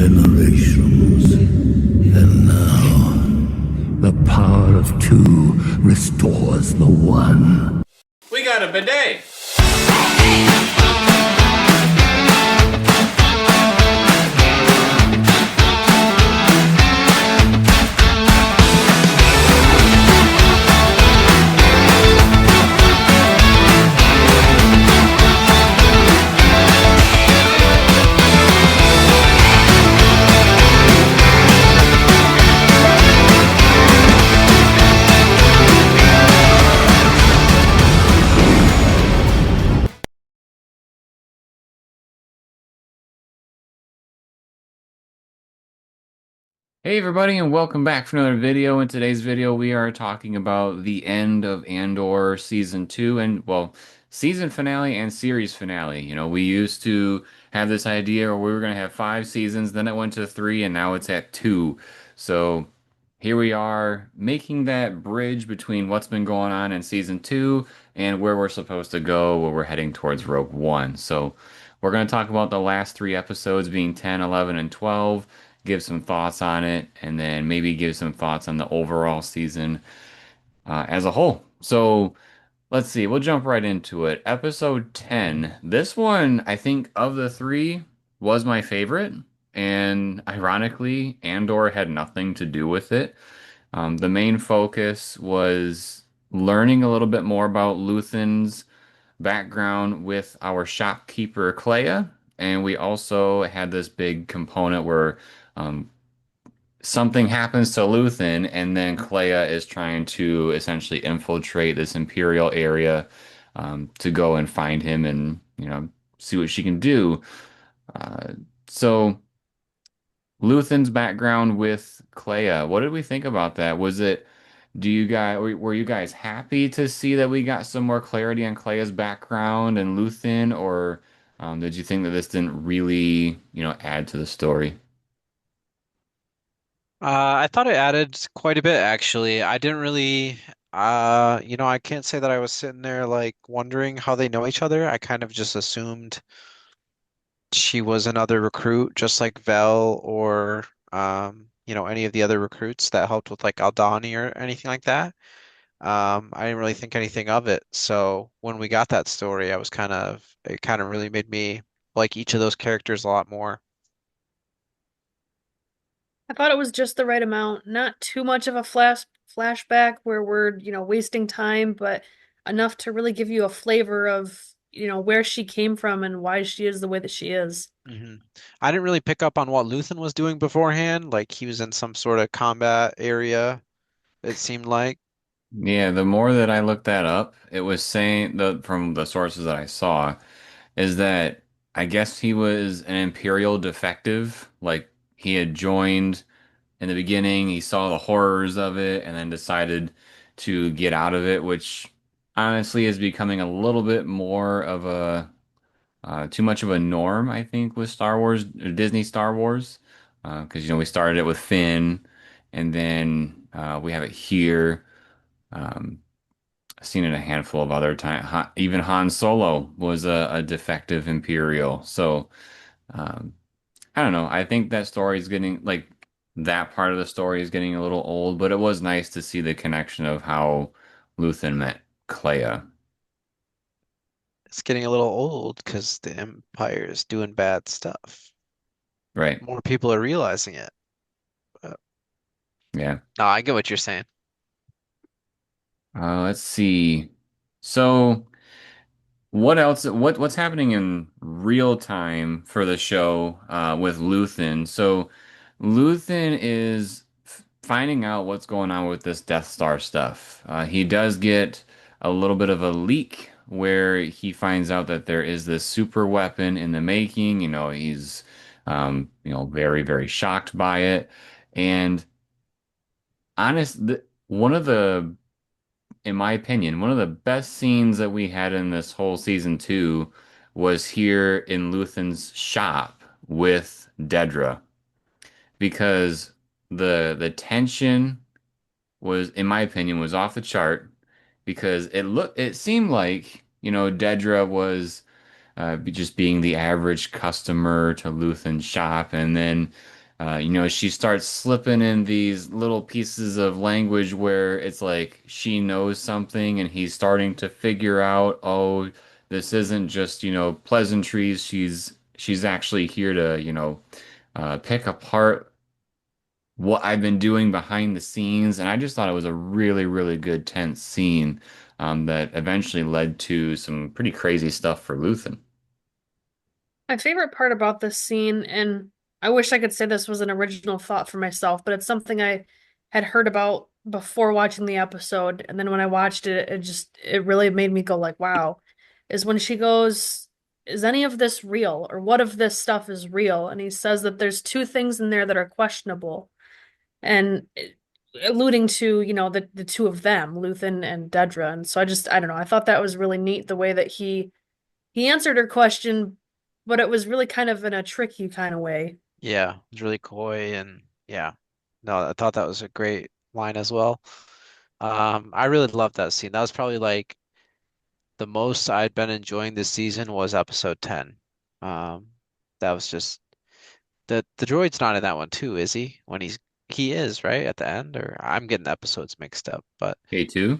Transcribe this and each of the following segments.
generations. And now, the power of two restores the one. We got a bidet. Hey everybody, and welcome back for another video. In today's video we are talking about the end of Andor season 2 and well, season finale and series finale. We used to have this idea where we were going to have 5 seasons, then it went to 3 and now it's at 2. So here we are making that bridge between what's been going on in season 2 and where we're supposed to go, where we're heading towards Rogue One. So we're going to talk about the last 3 episodes being 10, 11, and 12, give some thoughts on it, and then maybe give some thoughts on the overall season as a whole. So let's see, we'll jump right into it. Episode 10. This one, I think, of the 3 was my favorite, and ironically, Andor had nothing to do with it. The main focus was learning a little bit more about Luthen's background with our shopkeeper Clea, and we also had this big component where um, something happens to Luthen, and then Clea is trying to essentially infiltrate this Imperial area to go and find him and see what she can do. Uh, so Luthen's background with Clea, what did we think about that? Do you guys were you guys happy to see that we got some more clarity on Clea's background and Luthen, or did you think that this didn't really, add to the story? I thought it added quite a bit actually. I didn't really I can't say that I was sitting there like wondering how they know each other. I kind of just assumed she was another recruit, just like Vel or any of the other recruits that helped with like Aldani or anything like that. I didn't really think anything of it. So when we got that story, it kind of really made me like each of those characters a lot more. I thought it was just the right amount, not too much of a flashback where we're, wasting time, but enough to really give you a flavor of, where she came from and why she is the way that she is. hmm I didn't really pick up on what Luthen was doing beforehand. Like he was in some sort of combat area, it seemed like. Yeah, the more that I looked that up, it was saying from the sources that I saw is that I guess he was an Imperial defective. Like he had joined in the beginning, he saw the horrors of it and then decided to get out of it, which honestly is becoming a little bit more of a too much of a norm, I think, with Star Wars, Disney Star Wars, because we started it with Finn, and then we have it here. Um, I've seen it a handful of other times. Even Han Solo was a defective Imperial. So um, I don't know. I think that story is getting like that part of the story is getting a little old, but it was nice to see the connection of how Luthen met Clea. It's getting a little old because the Empire is doing bad stuff. Right. More people are realizing it. But, Yeah. no, I get what you're saying. Let's see. So. What else? What's happening in real time for the show with Luthen? So Luthen is finding out what's going on with this Death Star stuff. He does get a little bit of a leak where he finds out that there is this super weapon in the making. He's very, very shocked by it. And one of the in my opinion, one of the best scenes that we had in this whole season 2 was here in Luthen's shop with Dedra because the tension was, in my opinion, was off the chart because it seemed like, Dedra was just being the average customer to Luthen's shop, and then she starts slipping in these little pieces of language where it's like she knows something, and he's starting to figure out, oh, this isn't just pleasantries. She's actually here to pick apart what I've been doing behind the scenes, and I just thought it was a really, really good tense scene that eventually led to some pretty crazy stuff for Luthen. My favorite part about this scene, and I wish I could say this was an original thought for myself, but it's something I had heard about before watching the episode, and then when I watched it, it really made me go like, wow, is when she goes, is any of this real? Or what if this stuff is real? And he says that there's two things in there that are questionable, and alluding to, the two of them, Luthen and Dedra. And so I don't know, I thought that was really neat the way that he answered her question, but it was really kind of in a tricky kind of way. Yeah, it's really coy and yeah. No, I thought that was a great line as well. I really loved that scene. That was probably like the most I'd been enjoying this season was episode 10. Um, that was just the droid's not in that one too, is he? He is, right? At the end, or I'm getting the episodes mixed up, but K2?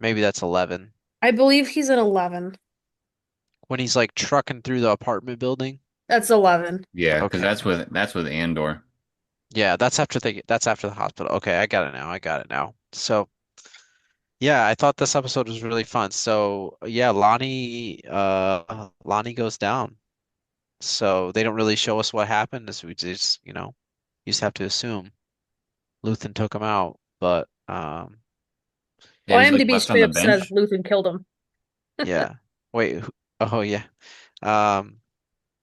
maybe that's 11. I believe he's at 11. When he's like trucking through the apartment building. That's 11. Yeah, because Okay. that's with Andor. Yeah, that's after the hospital. Okay, I got it now. I got it now. So, yeah, I thought this episode was really fun. So, yeah, Lonnie goes down. So, they don't really show us what happened. As we just, you just have to assume Luthen took him out, but Yeah, Well, he's like IMDb left on straight the up says bench. Luthen killed him. yeah. Wait, oh yeah. Um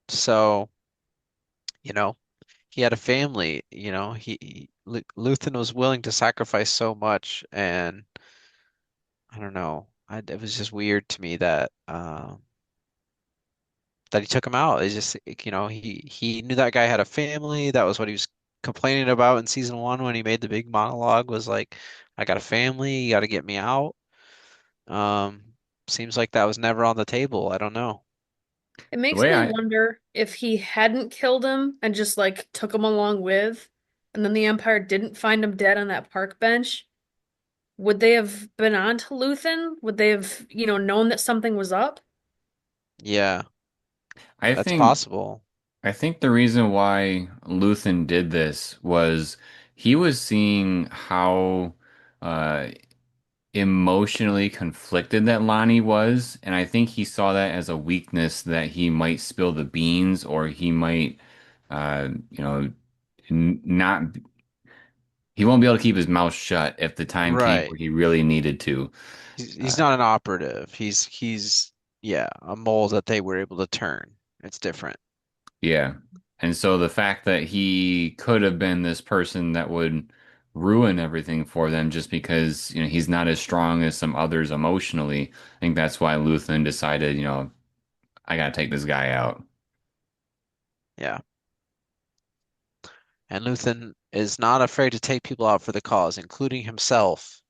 so, you know, he had a family, Luthen was willing to sacrifice so much and I don't know. It was just weird to me that he took him out. It's just, he knew that guy had a family. That was what he was complaining about in season one when he made the big monologue was like, I got a family, you got to get me out. Um, Seems like that was never on the table. I don't know. It The makes way me I wonder if he hadn't killed him and just like took him along with, and then the Empire didn't find him dead on that park bench. Would they have been on to Luthen? Would they have, known that something was up? Yeah, I that's think possible. I think the reason why Luthen did this was he was seeing how uh, emotionally conflicted that Lonnie was, and I think he saw that as a weakness that he might spill the beans or he might, uh, you know, not. He won't be able to keep his mouth shut if the time came Right. where he really needed to. He's Uh, not an operative. He's yeah, a mole that they were able to turn. It's different. Yeah. And so the fact that he could have been this person that would ruin everything for them just because, he's not as strong as some others emotionally, I think that's why Luthen decided, I gotta take this guy out. Yeah. And Luthen is not afraid to take people out for the cause, including himself.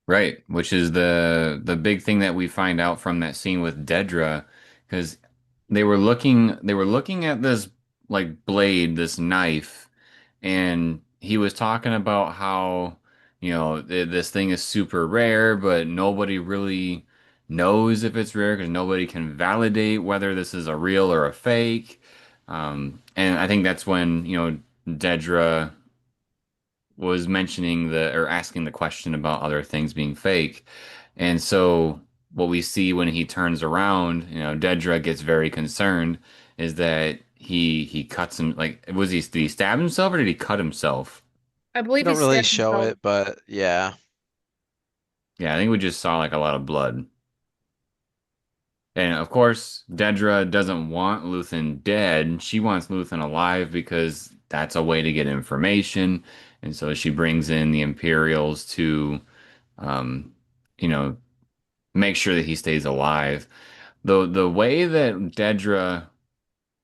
Right, which is the big thing that we find out from that scene with Dedra, because they were looking at this like blade, this knife, and he was talking about how, this thing is super rare, but nobody really knows if it's rare because nobody can validate whether this is a real or a fake. And I think that's when, Dedra was mentioning the or asking the question about other things being fake. And so what we see when he turns around, Dedra gets very concerned is that he cuts him like did he stab himself or did he cut himself? I They believe he don't really stabbed show himself. it, but yeah. Yeah, I think we just saw like a lot of blood. And of course, Dedra doesn't want Luthen dead. She wants Luthen alive because that's a way to get information. And so she brings in the Imperials to um, you know, make sure that he stays alive. The way that Dedra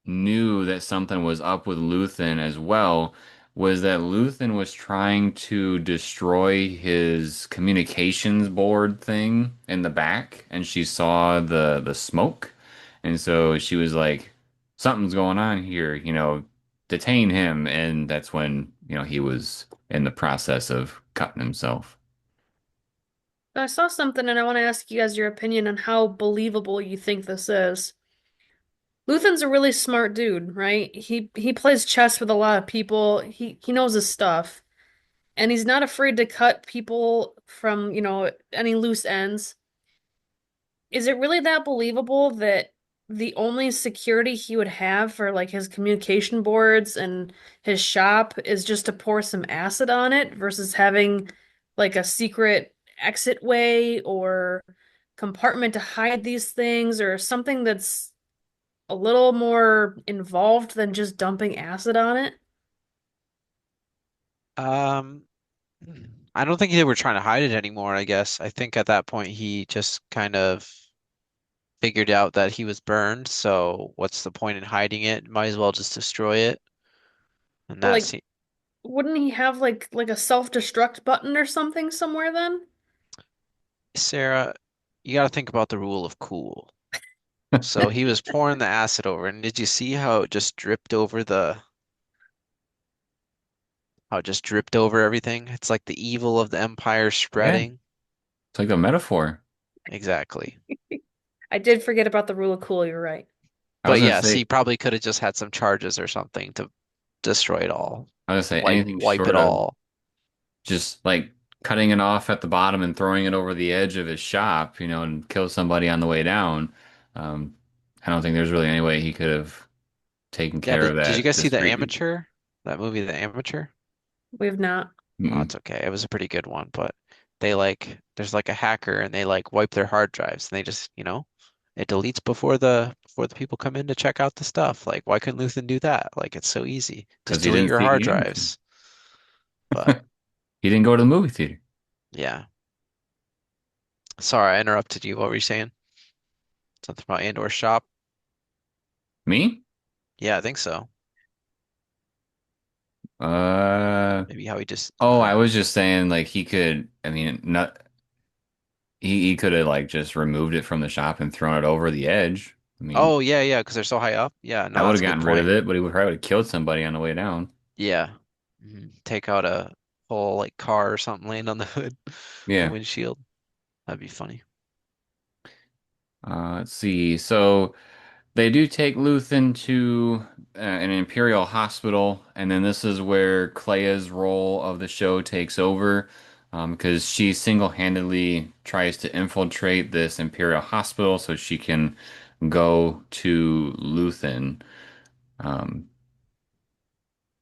knew that something was up with Luthen as well was that Luthen was trying to destroy his communications board thing in the back, and she saw the smoke. And so she was like, something's going on here, detain him. And that's when, he was in the process of cutting himself. I saw something and I want to ask you guys your opinion on how believable you think this is. Luthen's a really smart dude, right? He plays chess with a lot of people. He knows his stuff. And he's not afraid to cut people from, any loose ends. Is it really that believable that the only security he would have for like his communication boards and his shop is just to pour some acid on it versus having like a secret exit way or compartment to hide these things or something that's a little more involved than just dumping acid on it? Um, I don't think they were trying to hide it anymore, I guess. I think at that point he just kind of figured out that he was burned, so what's the point in hiding it? Might as well just destroy it. And But like, that's wouldn't he have like a self-destruct button or something somewhere then? Sarah, you got to think about the rule of cool. So he was pouring the acid over, and did you see how it just dripped over how it just dripped over everything? It's like the evil of the empire Yeah, spreading. it's like a metaphor. Exactly. I did forget about the rule of cool, you're right. I was But gonna yes, say, he probably could have just had some charges or something to destroy it all. I was gonna say anything Wipe it short of all. just like cutting it off at the bottom and throwing it over the edge of his shop, and kill somebody on the way down. Um, I don't think there's really any way he could have taken Yeah, care of did you that guys see The discreetly. Amateur? That movie, The Amateur? We've not. Oh, Mm-mm. it's okay. It was a pretty good one, but there's like a hacker and they like wipe their hard drives and they just, it deletes before the people come in to check out the stuff. Like, why couldn't Luthen do that? Like, it's so easy. Because Just he delete didn't your see hard the amateur. drives. But He didn't go to the movie theater. yeah. Sorry, I interrupted you. What were you saying? Something about Andor shop? Me? Yeah, I think so. Uh, Maybe how he just oh, I was just saying like he could, I mean, not he could have like just removed it from the shop and thrown it over the edge. I mean, Oh, yeah, yeah, because they're so high up. Yeah, that no, would that's have a good gotten rid of point. it, but he would probably would have killed somebody on the way down. Yeah. Take out a whole like car or something, land on the hood, the Yeah. windshield. That'd be funny. Let's see. So they do take Luthen to an Imperial hospital, and then this is where Clea's role of the show takes over, because she single-handedly tries to infiltrate this Imperial hospital so she can go to Luthen. Um,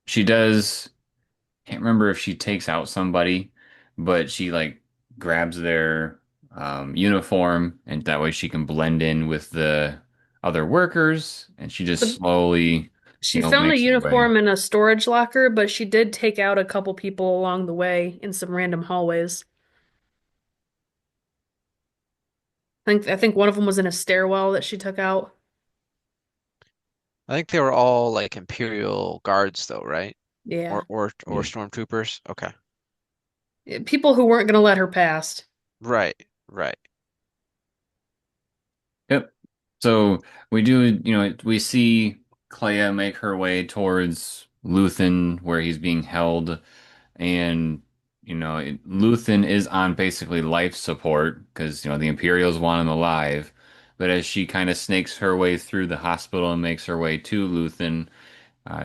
she does. Can't remember if she takes out somebody, but she like grabs their uniform, and that way she can blend in with the other workers, and she just The, slowly, she found the makes her way. uniform in a storage locker, but she did take out a couple people along the way in some random hallways. I think one of them was in a stairwell that she took out. I think they were all like Imperial guards though, right? Yeah. Or Yeah. stormtroopers. Okay. People who weren't gonna let her past. Right, right. Yep. So we do, we see Clea make her way towards Luthen where he's being held. And Luthen is on basically life support because the Imperials want him alive. But as she kind of snakes her way through the hospital and makes her way to Luthen,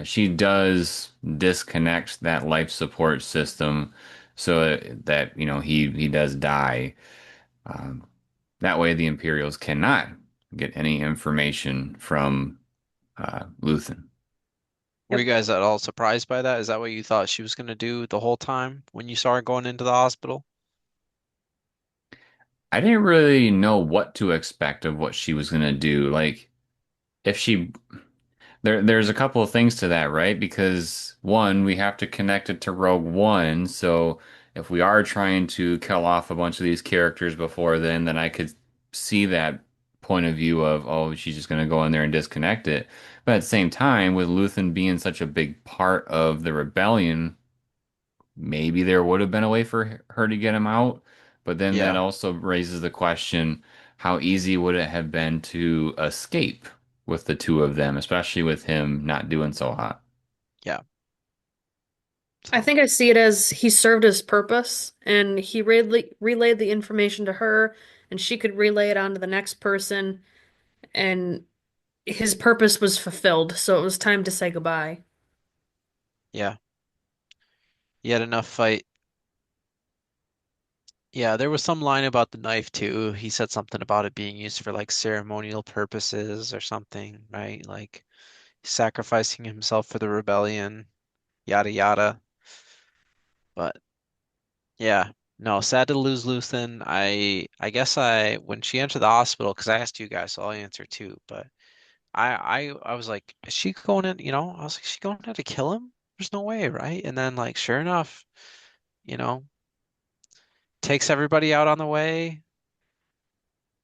she does disconnect that life support system so that he does die. Um, that way, the Imperials cannot get any information from Luthen. Were you Yep. guys at all surprised by that? Is that what you thought she was gonna do the whole time when you saw her going into the hospital? I didn't really know what to expect of what she was gonna do. Like, if she there's a couple of things to that, right? Because one, we have to connect it to Rogue One. So if we are trying to kill off a bunch of these characters before then I could see that point of view of, oh, she's just going to go in there and disconnect it. But at the same time, with Luthen being such a big part of the rebellion, maybe there would have been a way for her to get him out. But then that Yeah. also raises the question, how easy would it have been to escape with the two of them, especially with him not doing so hot? Yeah. I So think I see it as he served his purpose and he relayed the information to her and she could relay it on to the next person and his purpose was fulfilled, so it was time to say goodbye. yeah, he had enough fight. Yeah, there was some line about the knife too. He said something about it being used for like ceremonial purposes or something, right? Like sacrificing himself for the rebellion, yada yada. But yeah, no, sad to lose Luthen. I guess I when she entered the hospital, because I asked you guys, so I'll answer too. But I was like, is she going in? I was like, is she going in to kill him? There's no way, right? And then like, sure enough, you know, takes everybody out on the way,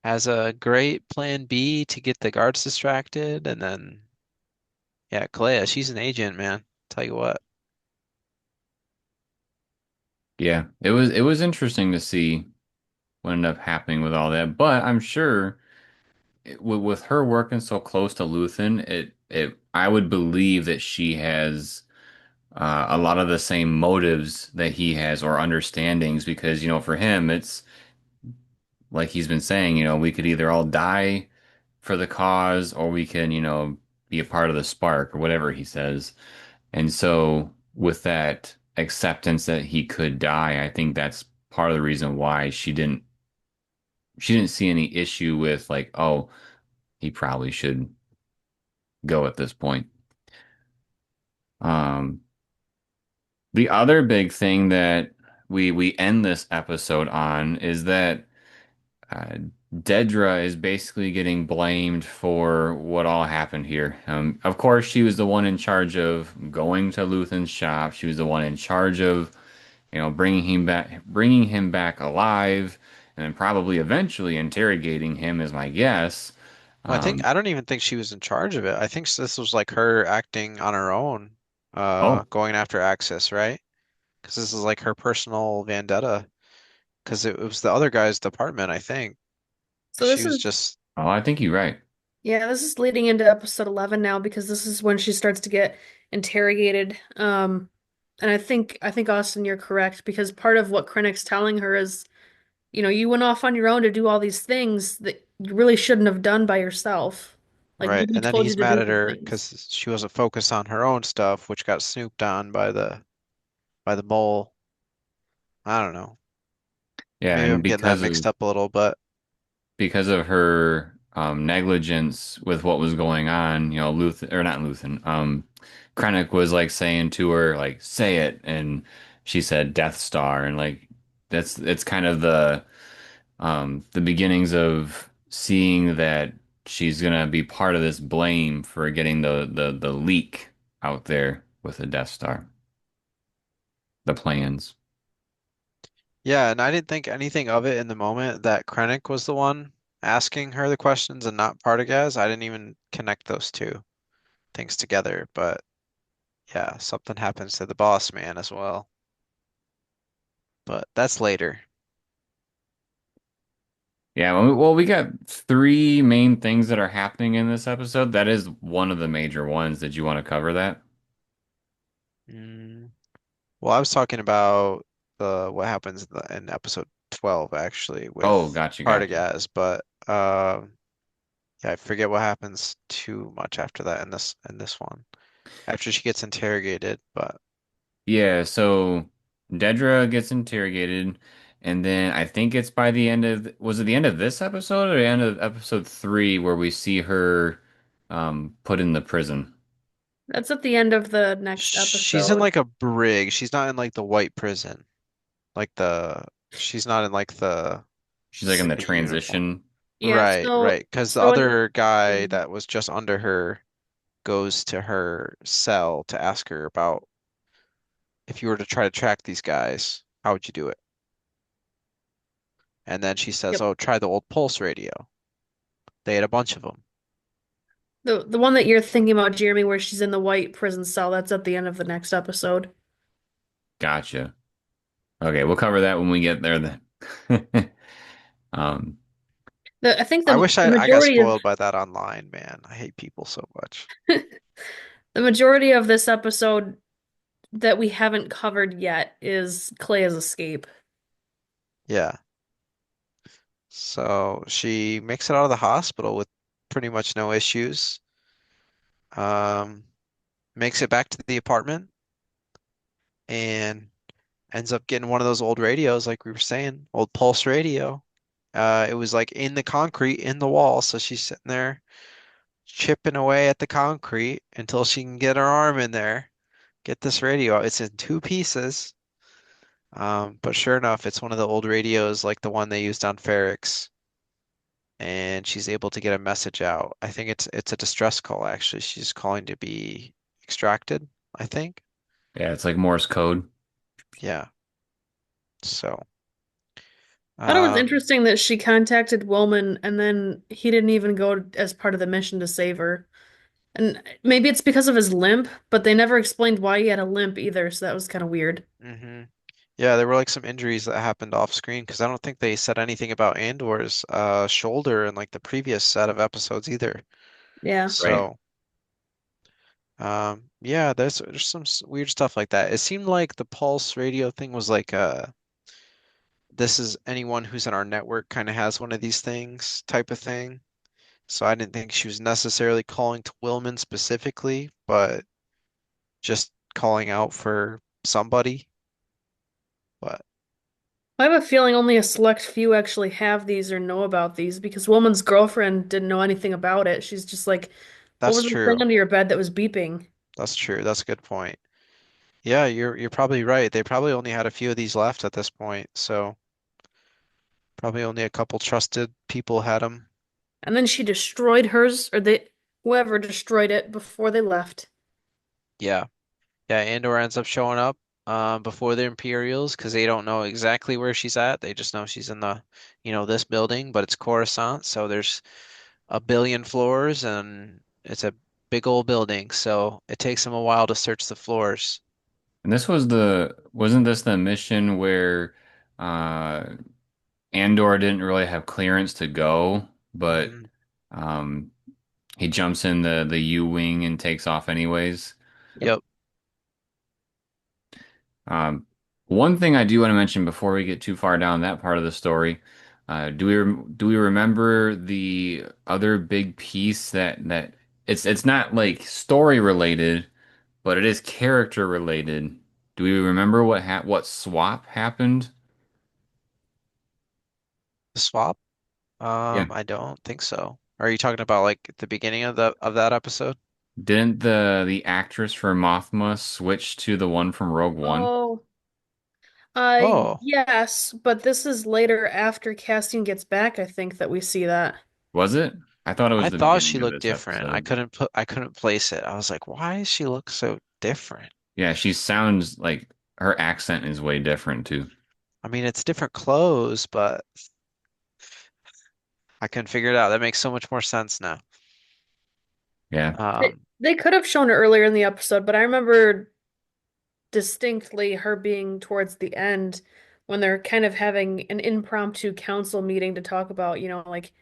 has a great plan B to get the guards distracted, and then yeah, Clea, she's an agent, man. Tell you what. Yeah, it was interesting to see what ended up happening with all that, but I'm sure with her working so close to Luthen, it I would believe that she has a lot of the same motives that he has or understandings because for him it's like he's been saying, we could either all die for the cause or we can, be a part of the spark or whatever he says. And so with that acceptance that he could die, I think that's part of the reason why she didn't see any issue with like, oh, he probably should go at this point. Um, the other big thing that we end this episode on is that uh, Dedra is basically getting blamed for what all happened here. Of course, she was the one in charge of going to Luthen's shop. She was the one in charge of, bringing him back alive, and then probably eventually interrogating him, is my guess. Well, Um, I don't even think she was in charge of it. I think this was like her acting on her own, oh, going after Axis, right? Because this is like her personal vendetta. Because it was the other guy's department, I think. So She this was is just oh, I think you're right. yeah, this is leading into episode 11 now because this is when she starts to get interrogated. And I think Austin, you're correct because part of what Krennic's telling her is, you went off on your own to do all these things that you really shouldn't have done by yourself. Like right. nobody And then told you he's to mad do at these her things. because she wasn't focused on her own stuff, which got snooped on by the mole. I don't know. Yeah, Maybe and I'm getting that because mixed of up a little, but because of her negligence with what was going on, Luthen or not Luthen, Krennic was like saying to her, like, say it, and she said Death Star, and like that's it's kind of the beginnings of seeing that she's gonna be part of this blame for getting the leak out there with the Death Star, the plans. yeah, and I didn't think anything of it in the moment that Krennic was the one asking her the questions and not Partagaz. I didn't even connect those two things together, but yeah, something happens to the boss man as well. But that's later. Yeah, well, we got three main things that are happening in this episode. That is one of the major ones. Did you want to cover that? Mm, well, I was talking about the what happens in episode 12 actually Oh, with gotcha. Partagaz, but yeah, I forget what happens too much after that in this one. After she gets interrogated, but Yeah, so Dedra gets interrogated, and then I think it's by the end of, was it the end of this episode or the end of episode three where we see her put in the prison? That's at the end of the next she's in episode. like a brig. She's not in like the white prison. Like the she's not in like She's like in the the uniform. transition. Yeah, Right, so right. Because the so in other guy yeah. that was just under her goes to her cell to ask her about if you were to try to track these guys, how would you do it? And then she says, Yep. "Oh, try the old pulse radio." They had a bunch of them. The one that you're thinking about, Jeremy, where she's in the white prison cell, that's at the end of the next episode. Gotcha. Okay, we'll cover that when we get there then. Um, I think I the wish I got majority of spoiled by that online, man. I hate people so much. the majority of this episode that we haven't covered yet is Clea's escape. Yeah. So she makes it out of the hospital with pretty much no issues. Um, Makes it back to the apartment and ends up getting one of those old radios, like we were saying, old pulse radio. It was like in the concrete, in the wall, so she's sitting there chipping away at the concrete until she can get her arm in there, get this radio. It's in two pieces. But sure enough, it's one of the old radios like the one they used on Ferrix, and she's able to get a message out. I think it's a distress call actually. She's calling to be extracted, I think. Yeah, it's like Morse code. Yeah. So, I thought it was um, interesting that she contacted Willman and then he didn't even go as part of the mission to save her. And maybe it's because of his limp, but they never explained why he had a limp either, so that was kind of weird. hmm Yeah, there were like some injuries that happened off screen because I don't think they said anything about Andor's shoulder in like the previous set of episodes either. Yeah. Right. So, yeah, there's some weird stuff like that. It seemed like the pulse radio thing was like this is anyone who's in our network kind of has one of these things type of thing. So I didn't think she was necessarily calling to Willman specifically, but just calling out for somebody. But I have a feeling only a select few actually have these or know about these because Woman's girlfriend didn't know anything about it. She's just like, what that's was the thing true. under your bed that was beeping? That's true. That's a good point. Yeah, you're probably right. They probably only had a few of these left at this point, so probably only a couple trusted people had them. And then she destroyed hers, or whoever destroyed it before they left. Yeah. Yeah, Andor ends up showing up before the Imperials because they don't know exactly where she's at. They just know she's in this building, but it's Coruscant, so there's a billion floors and it's a big old building, so it takes them a while to search the floors. And wasn't this the mission where uh Andor didn't really have clearance to go, but hmm um he jumps in the U-wing and takes off anyways. Yep. Yep. Um, one thing I do want to mention before we get too far down that part of the story, do we remember the other big piece that it's not like story related, but it is character related. Do we remember what swap happened? The swap? Yeah. I don't think so. Are you talking about like at the beginning of that episode? Didn't the actress for Mothma switch to the one from Rogue One? Oh, Oh, yes, but this is later after Castian gets back, I think that we see that. Was it? I thought it was I the thought she beginning of looked this different. episode. I couldn't place it. I was like, why does she look so different? Yeah, she sounds like her accent is way different too. I mean, it's different clothes, but I couldn't figure it out. That makes so much more sense now. Yeah. They could have shown it earlier in the episode, but I remember distinctly her being towards the end when they're kind of having an impromptu council meeting to talk about, like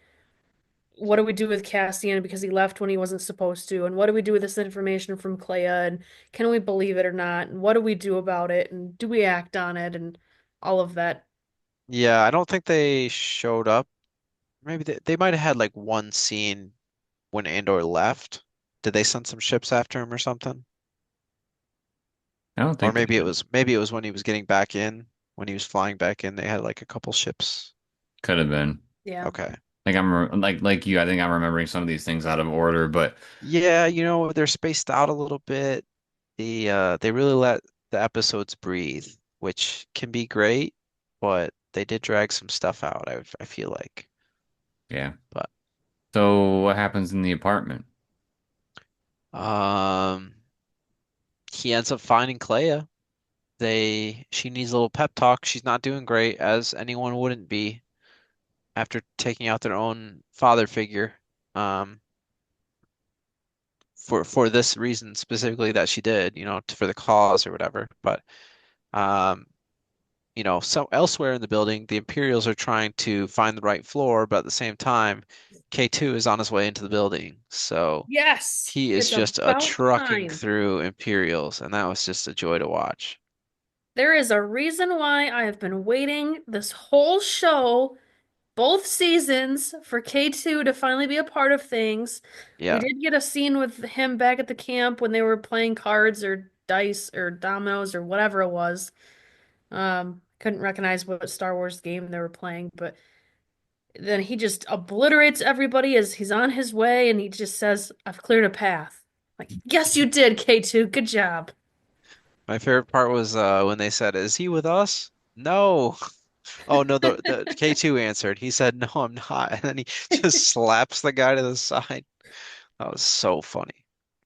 what do we do with Cassian because he left when he wasn't supposed to, and what do we do with this information from Clea, and can we believe it or not, and what do we do about it, and do we act on it, and all of that. Yeah, I don't think they showed up. Maybe they might have had like one scene when Andor left. Did they send some ships after him or something? I don't Or think they did. maybe it was when he was getting back in, when he was flying back in, they had like a couple ships. Could have been. Yeah. Okay. Like like you, I think I'm remembering some of these things out of order, but Yeah, they're spaced out a little bit. They really let the episodes breathe, which can be great, but they did drag some stuff out, I feel like. yeah. But So what happens in the apartment? um he ends up finding Clea. She needs a little pep talk. She's not doing great, as anyone wouldn't be after taking out their own father figure. Um for this reason specifically that she did, for the cause or whatever. But um so elsewhere in the building, the Imperials are trying to find the right floor, but at the same time, K2 is on his way into the building. So Yes, he is it's just a about trucking time. through Imperials, and that was just a joy to watch. There is a reason why I have been waiting this whole show, both seasons, for K2 to finally be a part of things. We Yeah. did get a scene with him back at the camp when they were playing cards or dice or dominoes or whatever it was. Couldn't recognize what Star Wars game they were playing, but then he just obliterates everybody as he's on his way and he just says, I've cleared a path. Like, yes, you did, K2. Good job. My favorite part was when they said, "Is he with us?" No. Oh no, the K2 answered. He said, "No, I'm not." And then he just slaps the guy to the side. That was so funny.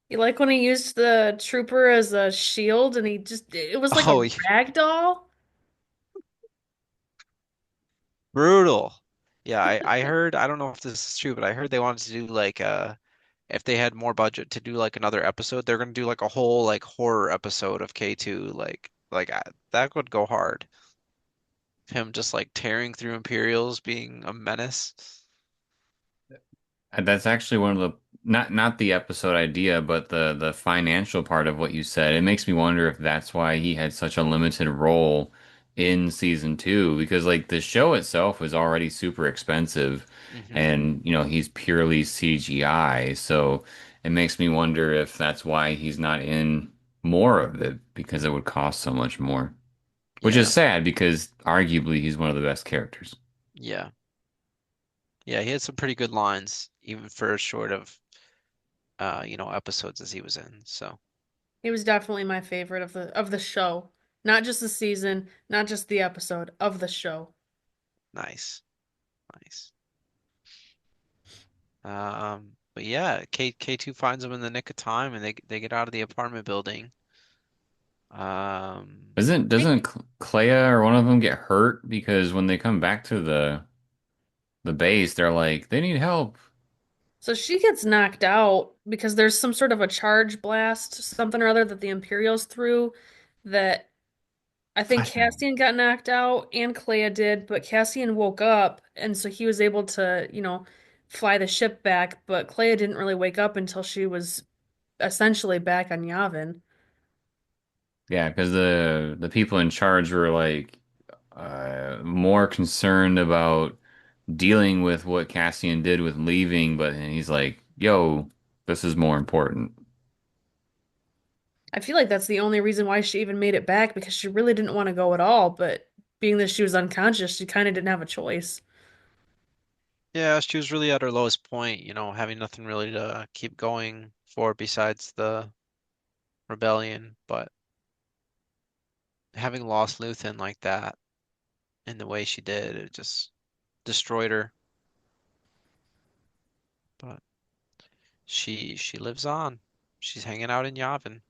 You like when he used the trooper as a shield and it was like a Oh, yeah, rag doll. brutal. Yeah, I heard, I don't know if this is true, but I heard they wanted to do like if they had more budget to do like another episode, they're gonna do like a whole like horror episode of K2 that would go hard. Him just like tearing through Imperials, being a menace. That's actually one of the not the episode idea, but the financial part of what you said. It makes me wonder if that's why he had such a limited role in season two, because like the show itself was already super expensive, Hmm. and he's purely CGI. So it makes me wonder if that's why he's not in more of it because it would cost so much more. Which is Yeah. sad because arguably he's one of the best characters. Yeah. Yeah, he had some pretty good lines, even for as short of episodes as he was in. So He was definitely my favorite of the show. Not just the season, not just the episode, of the show. nice, nice. But yeah, K2 finds him in the nick of time, and they get out of the apartment building. Um, Doesn't Clea or one of them get hurt because when they come back to the base, they're like they need help. So she gets knocked out because there's some sort of a charge blast, something or other that the Imperials threw that I think Flashbang. Cassian got knocked out and Clea did, but Cassian woke up and so he was able to, fly the ship back, but Clea didn't really wake up until she was essentially back on Yavin. Yeah, because the people in charge were like more concerned about dealing with what Cassian did with leaving, but he's like, "Yo, this is more important." I feel like that's the only reason why she even made it back because she really didn't want to go at all, but being that she was unconscious, she kind of didn't have a choice. yeah, she was really at her lowest point, having nothing really to keep going for besides the rebellion. But having lost Luthen like that in the way she did, it just destroyed her. But she lives on. She's hanging out in Yavin.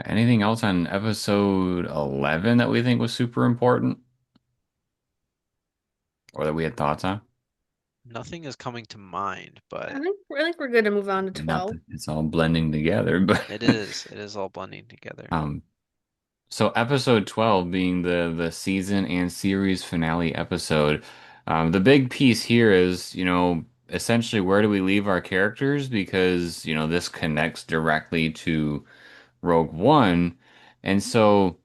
Anything else on episode 11 that we think was super important or that we had thoughts on? Nothing is coming to mind, but I think we're good to move on to Not 12. that it's all blending together, but it is all blending together. um, so episode 12 being the season and series finale episode, the big piece here is, essentially where do we leave our characters because, this connects directly to Rogue One. And so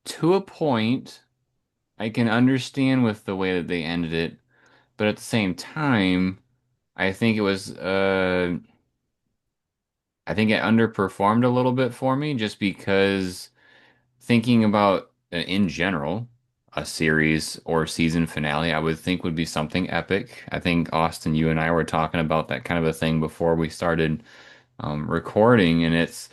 to a point, I can understand with the way that they ended it, but at the same time, I think it was I think it underperformed a little bit for me just because thinking about in general a series or season finale, I would think would be something epic. I think Austin, you and I were talking about that kind of a thing before we started recording, and it's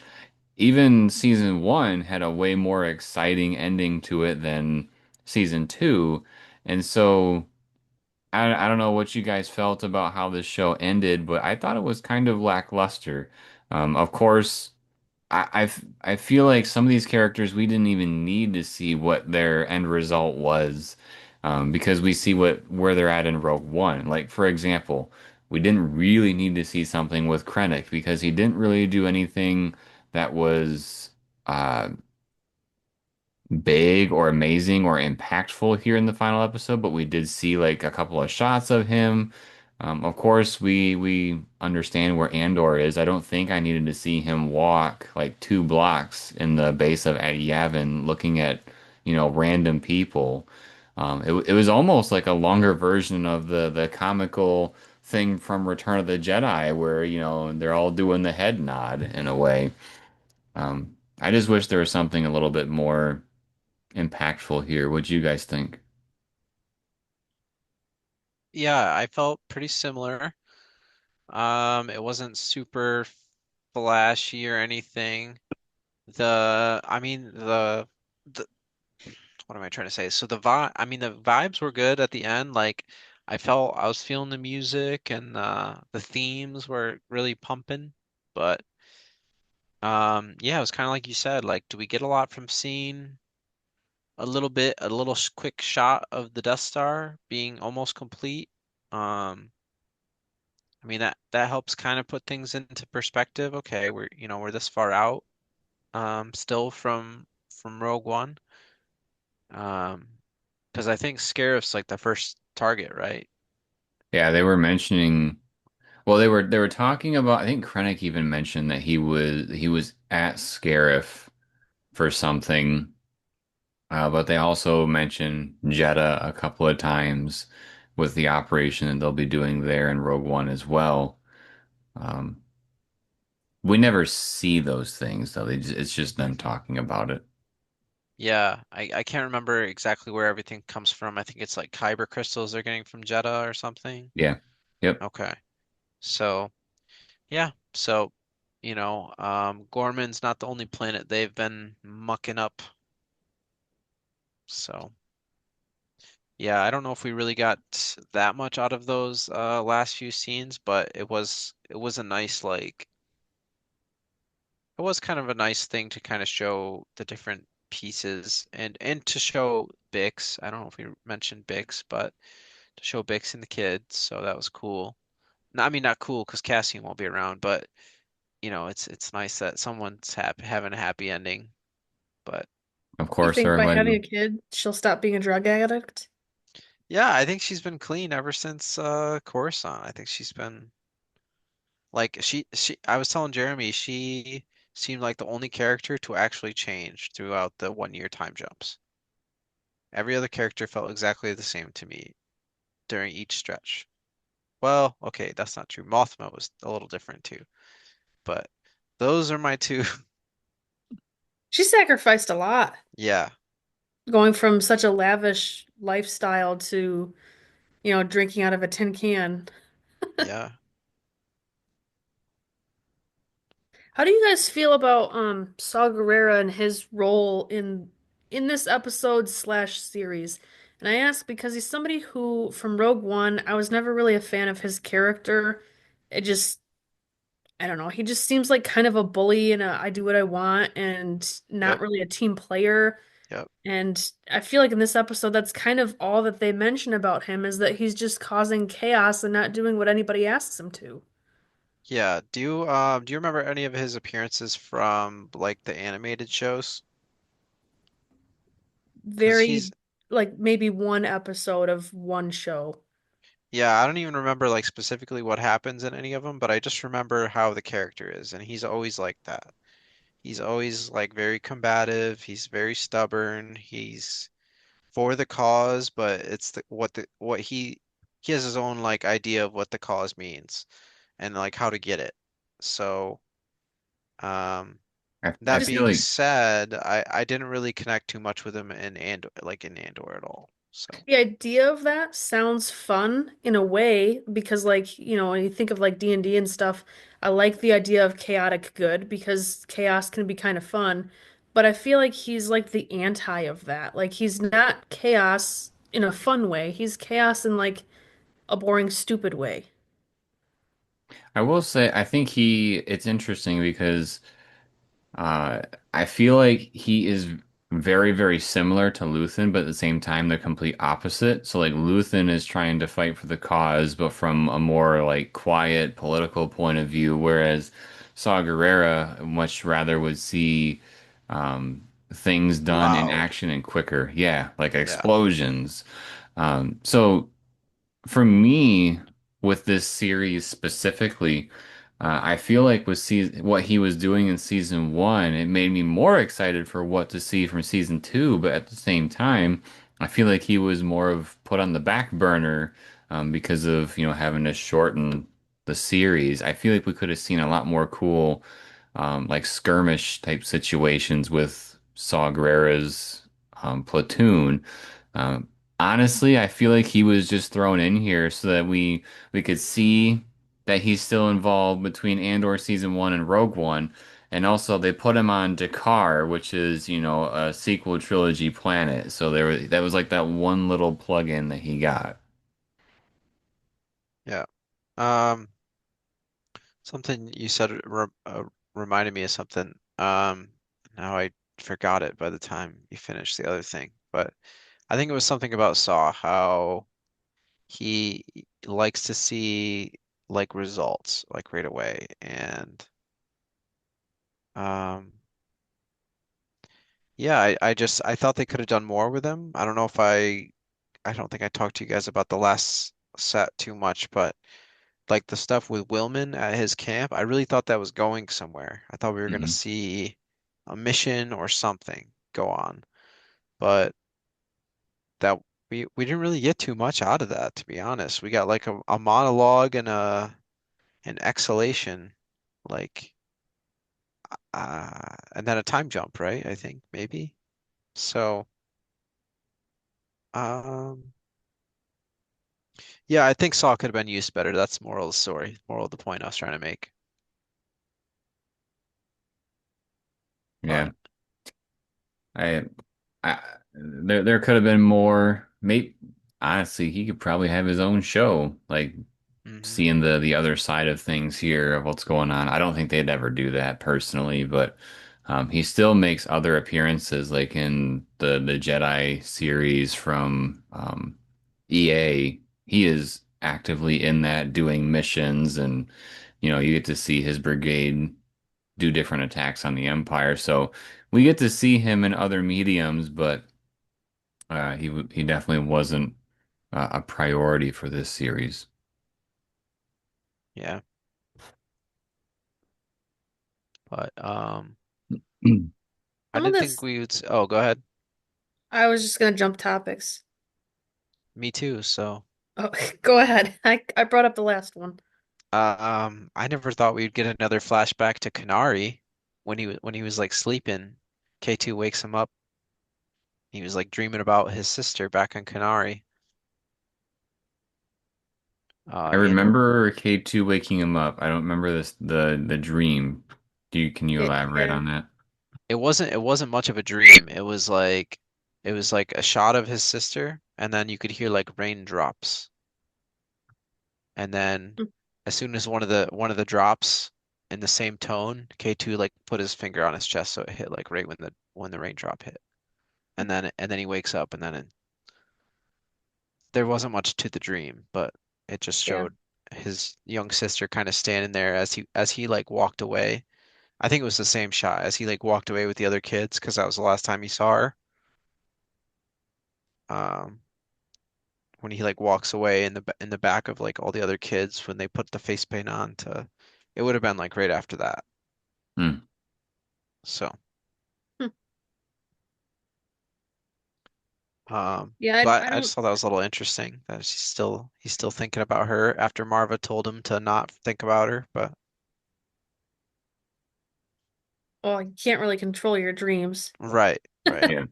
even season one had a way more exciting ending to it than season two, and so. I don't know what you guys felt about how this show ended, but I thought it was kind of lackluster. Of course, I feel like some of these characters we didn't even need to see what their end result was, because we see where they're at in Rogue One. Like for example, we didn't really need to see something with Krennic because he didn't really do anything that was uh big or amazing or impactful here in the final episode, but we did see like a couple of shots of him. Of course, we understand where Andor is. I don't think I needed to see him walk like 2 blocks in the base of Yavin, looking at random people. It was almost like a longer version of the comical thing from Return of the Jedi, where they're all doing the head nod in a way. I just wish there was something a little bit more impactful here. What do you guys think? Yeah, I felt pretty similar. It wasn't super flashy or anything. I mean, the, what am I trying to say? So I mean, the vibes were good at the end. Like, I was feeling the music and the themes were really pumping. But yeah, it was kind of like you said. Like, do we get a lot from seeing a little quick shot of the Death Star being almost complete? I mean that helps kind of put things into perspective. Okay, we're this far out, still from Rogue One. Um, because I think Scarif's like the first target, right? Yeah, they were mentioning. Well, they were talking about. I think Krennic even mentioned that he was at Scarif for something. But they also mentioned Jeddah a couple of times with the operation that they'll be doing there in Rogue One as well. Um, we never see those things though. It's just them talking about it. Yeah, I can't remember exactly where everything comes from. I think it's like kyber crystals they're getting from Jeddah or something. Yeah. Yep. Okay. So, yeah. So, Gorman's not the only planet they've been mucking up. So, yeah, I don't know if we really got that much out of those last few scenes, but it was a nice like it was kind of a nice thing to kind of show the different pieces and to show Bix. I don't know if we mentioned Bix, but to show Bix and the kids, so that was cool. No, I mean not cool because Cassian won't be around, but it's nice that someone's having a happy ending. But Of You course, think by having everybody. a kid, she'll stop being a drug addict? yeah, I think she's been clean ever since Coruscant. I think she's been like she I was telling Jeremy she seemed like the only character to actually change throughout the 1 year time jumps. Every other character felt exactly the same to me during each stretch. Well, okay, that's not true. Mothma was a little different too, but those are my two. She sacrificed a lot, Yeah, going from such a lavish lifestyle to, drinking out of a tin can. yeah. How do you guys feel about Saw Gerrera and his role in this episode slash series? And I ask because he's somebody who, from Rogue One, I was never really a fan of his character. It just, I don't know, he just seems like kind of a bully and I do what I want and not Yep, really a team player. yep. And I feel like in this episode, that's kind of all that they mention about him is that he's just causing chaos and not doing what anybody asks him to. Yeah. Do you remember any of his appearances from like the animated shows? Because Very, like maybe one episode of one show. yeah, I don't even remember like specifically what happens in any of them, but I just remember how the character is, and he's always like that. He's always like very combative. He's very stubborn. He's for the cause, but it's what he has his own like idea of what the cause means and like how to get it. So, um, I that Just feel being like said, I didn't really connect too much with him in Andor at all. So, the idea of that sounds fun in a way because like, when you think of like D&D and stuff, I like the idea of chaotic good because chaos can be kind of fun, but I feel like he's like the anti of that. Like he's not chaos in a fun way. He's chaos in like a boring, stupid way. I will say I think it's interesting because Uh, I feel like he is very, very similar to Luthen, but at the same time, they're complete opposite. So, like, Luthen is trying to fight for the cause, but from a more, like, quiet political point of view, whereas Saw Gerrera much rather would see things done in Loud. action and quicker. Yeah, like Yeah. explosions. So for me, with this series specifically, I feel like with season what he was doing in season one, it made me more excited for what to see from season two. But at the same time, I feel like he was more of put on the back burner because of having to shorten the series. I feel like we could have seen a lot more cool like skirmish type situations with Saw Gerrera's platoon. Um, Honestly, I feel like he was just thrown in here so that we could see that he's still involved between Andor season one and Rogue One. And also they put him on Dakar, which is, a sequel trilogy planet. So that was like that one little plug-in that he got. Yeah. Um, Something you said reminded me of something. Now I forgot it by the time you finished the other thing, but I think it was something about Saw, how he likes to see like results like right away, and um, yeah, I thought they could have done more with him. I don't know if I don't think I talked to you guys about the last set too much, but like the stuff with Willman at his camp, I really thought that was going somewhere. I thought we were going to Mhm. see a mission or something go on, but that we didn't really get too much out of that, to be honest. We got like a monologue and an exhalation, like and then a time jump, right? I think maybe. So, um, yeah, I think Saw could have been used better. That's the moral of the story, moral of the point I was trying to make. Yeah. But I, there could have been more. Maybe honestly, he could probably have his own show, like hmm seeing the other side of things here of what's going on. I don't think they'd ever do that personally, but he still makes other appearances, like in the Jedi series from EA. He is actively in that doing missions, and you get to see his brigade do different attacks on the Empire. So we get to see him in other mediums, but he definitely wasn't a priority for this series. yeah, but I Some of did think this, we would. Oh, go ahead. I was just gonna jump topics. Me too. So, Oh, go ahead. I brought up the last one. I never thought we'd get another flashback to Kanari when he was like sleeping. K2 wakes him up. He was like dreaming about his sister back on Kanari. I Andor. remember K2 waking him up. I don't remember the dream. Can you elaborate Yeah. on that? It wasn't much of a dream. It was like a shot of his sister, and then you could hear like raindrops. And then as soon as one of the drops in the same tone, K2 like put his finger on his chest so it hit like right when the raindrop hit. And then he wakes up, and then there wasn't much to the dream, but it just Yeah. showed his young sister kind of standing there as he like walked away. I think it was the same shot as he like walked away with the other kids because that was the last time he saw her. Um, when he like walks away in the back of like all the other kids when they put the face paint on to, it would have been like right after that. Hmm. So, Hmm. Yeah, but I I don't. just thought that was a little interesting that he's still thinking about her after Marva told him to not think about her. But Well, you can't really control your dreams. right, right, Yeah.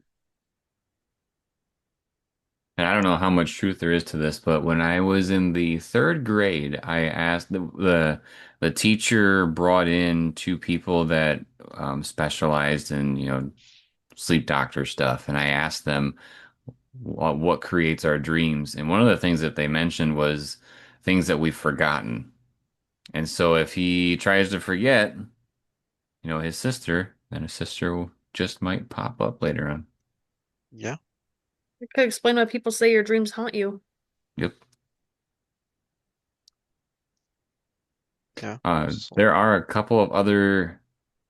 And I don't know how much truth there is to this, but when I was in the third grade, I asked the teacher brought in two people that specialized in, sleep doctor stuff, and I asked them what creates our dreams. And one of the things that they mentioned was things that we've forgotten. And so if he tries to forget, his sister, then his sister just might pop up later on. yeah, It could explain why people say your dreams haunt you. Yep. yeah. So, There are a couple of other